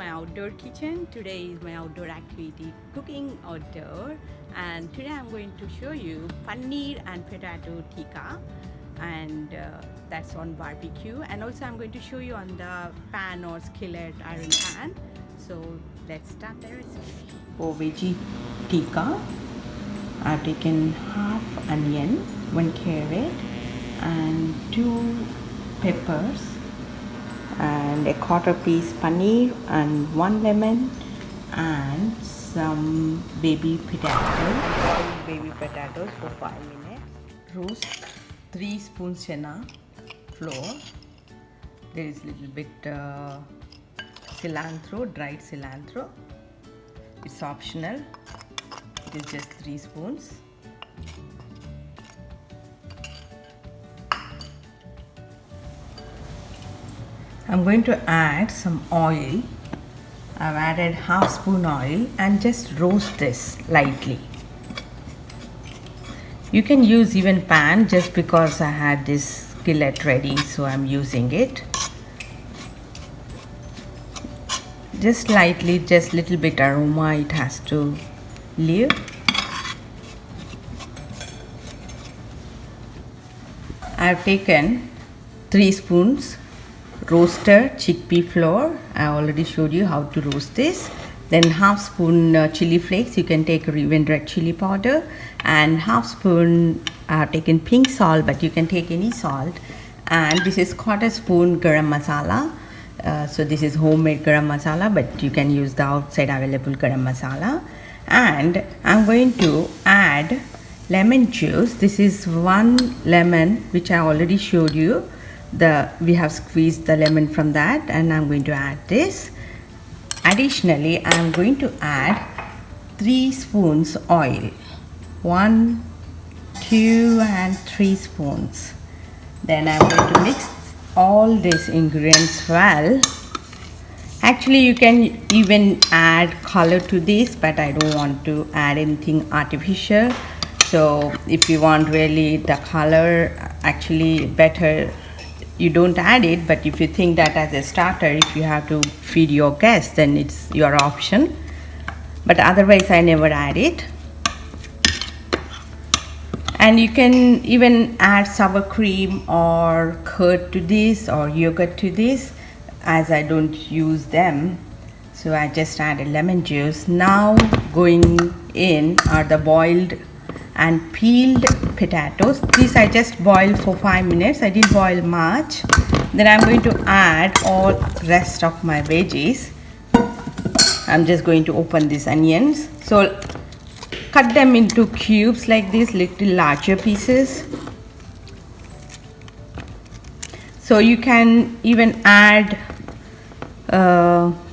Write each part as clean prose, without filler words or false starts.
my outdoor kitchen. Today is my outdoor activity, cooking outdoor, and today I'm going to show you paneer and potato tikka, and that's on barbecue, and also I'm going to show you on the pan or skillet iron pan. So let's start the recipe. For veggie tikka, I've taken half onion, 1 carrot, and 2 peppers, and a quarter piece paneer, and 1 lemon, and some baby potatoes. Boil baby potatoes for 5 minutes. Roast 3 spoons chana flour. There is little bit cilantro, dried cilantro. It's optional. It is just 3 spoons. I'm going to add some oil. I've added half spoon oil and just roast this lightly. You can use even pan, just because I had this skillet ready, so I'm using it. Just lightly, just little bit aroma it has to leave. I've taken 3 spoons roasted chickpea flour. I already showed you how to roast this. Then half spoon chili flakes. You can take even red chili powder, and half spoon I have taken pink salt, but you can take any salt. And this is quarter spoon garam masala. So this is homemade garam masala, but you can use the outside available garam masala. And I'm going to add lemon juice. This is 1 lemon which I already showed you. We have squeezed the lemon from that, and I'm going to add this. Additionally, I'm going to add 3 spoons oil. 1, 2, and 3 spoons. Then I'm going to mix all these ingredients well. Actually, you can even add color to this, but I don't want to add anything artificial. So if you want really the color, actually better you don't add it. But if you think that as a starter, if you have to feed your guests, then it's your option. But otherwise I never add it. And you can even add sour cream or curd to this, or yogurt to this. As I don't use them, so I just added lemon juice. Now going in are the boiled and peeled potatoes. These I just boiled for 5 minutes. I didn't boil much. Then I'm going to add all rest of my veggies. I'm just going to open these onions. So cut them into cubes like this, little larger pieces. So you can even add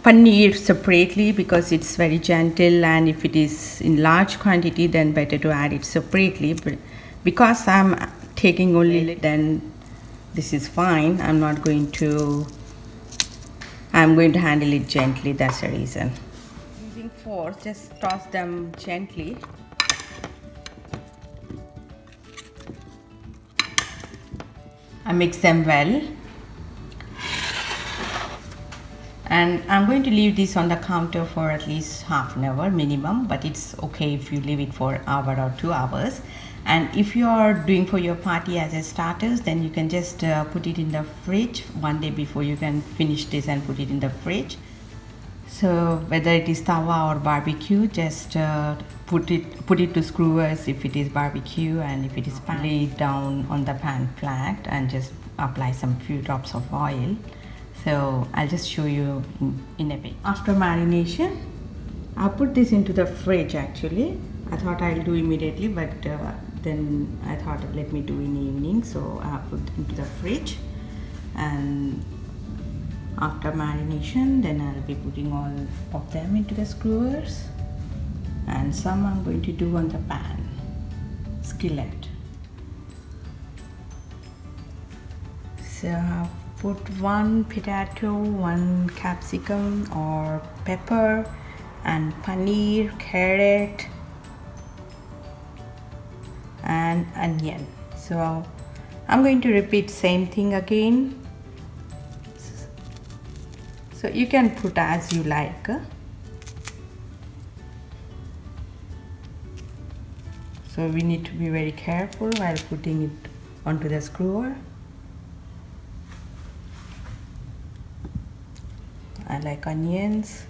paneer separately, because it's very gentle, and if it is in large quantity, then better to add it separately. But because I'm taking only, then this is fine. I'm going to handle it gently. That's the reason. Using force, just toss them gently. I mix them well. And I'm going to leave this on the counter for at least half an hour minimum, but it's okay if you leave it for an hour or 2 hours. And if you are doing for your party as a starters, then you can just put it in the fridge. 1 day before you can finish this and put it in the fridge. So whether it is tawa or barbecue, just put it to skewers if it is barbecue, and if it is pan, lay it down on the pan flat and just apply some few drops of oil. So I'll just show you in a bit. After marination, I'll put this into the fridge. Actually, I thought I'll do immediately, but then I thought let me do in the evening. So I put into the fridge, and after marination, then I'll be putting all of them into the skewers, and some I'm going to do on the pan, skillet. So I've put 1 potato, 1 capsicum or pepper, and paneer, carrot, and onion. So I'm going to repeat same thing again. So you can put as you like. So we need to be very careful while putting it onto the skewer. I like onions.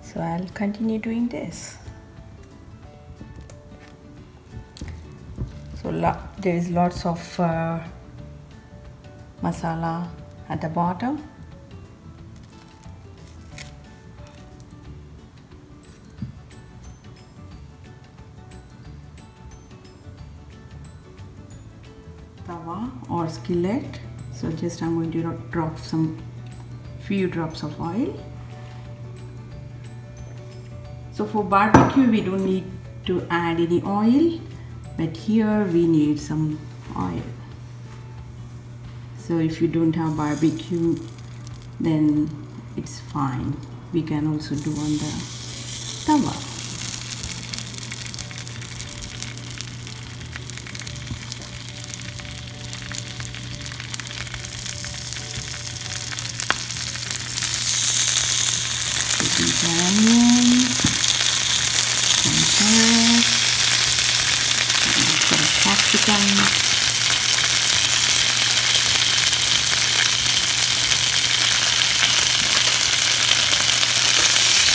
So I'll continue doing this. So there is lots of masala at the bottom. Tawa or skillet. So just I'm going to drop some few drops of oil. So for barbecue we don't need to add any oil, but here we need some oil. So if you don't have barbecue, then it's fine. We can also do on the tawa. These are onions, some carrots, some capsicum.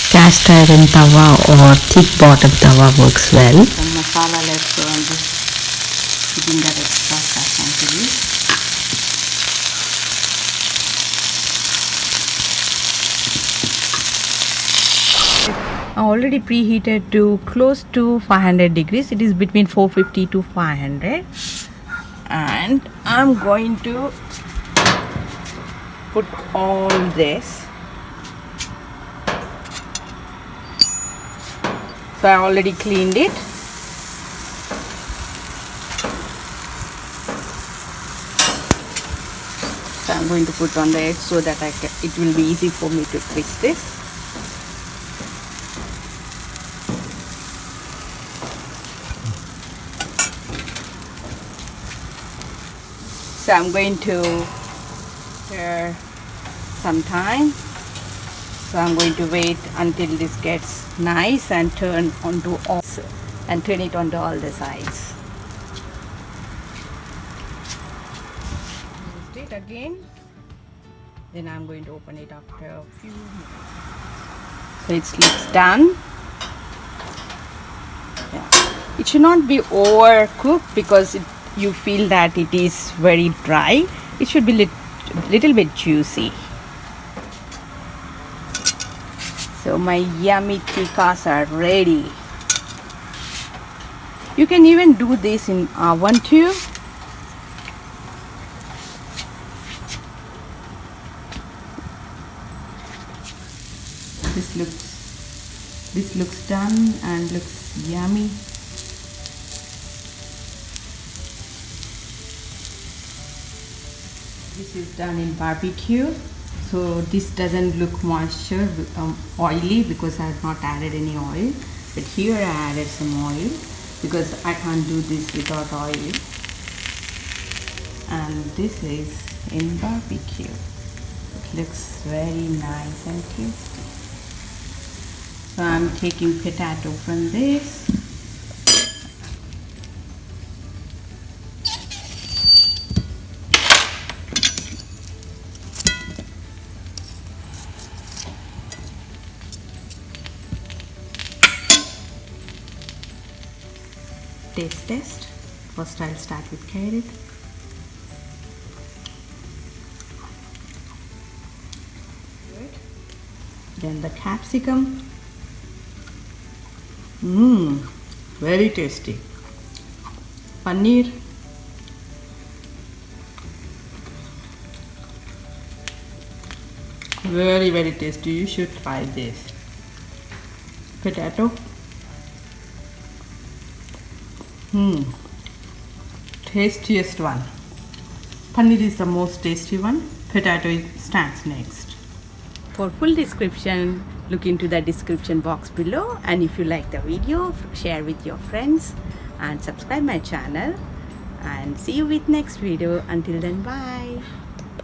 Cast iron tawa or thick bottom tawa works well. Some masala left, so I'm just putting that extra stuff onto this. I already preheated to close to 500 degrees. It is between 450 to 500, and I'm going to put all this. So I already cleaned it. So I'm going to put on the edge so that it will be easy for me to twist this. So I'm going to stir some time. So I'm going to wait until this gets nice and turn it onto all the sides. Twist it again. Then I'm going to open it after a few minutes. So it looks done. Yeah. It should not be overcooked because you feel that it is very dry. It should be little bit juicy. So my yummy tikkas are ready. You can even do this in oven too. This looks done and looks yummy. This is done in barbecue. So this doesn't look oily because I have not added any oil. But here I added some oil because I can't do this without oil. And this is in barbecue. It looks very nice and tasty. So I'm taking potato from this. Taste test. First I'll start with carrot. Good. Then the capsicum. Very tasty. Paneer. Very, very tasty. You should try this. Potato. Tastiest one. Paneer is the most tasty one. Potato stands next. For full description, look into the description box below, and if you like the video, share with your friends. and subscribe my channel, and see you with next video. Until then, bye.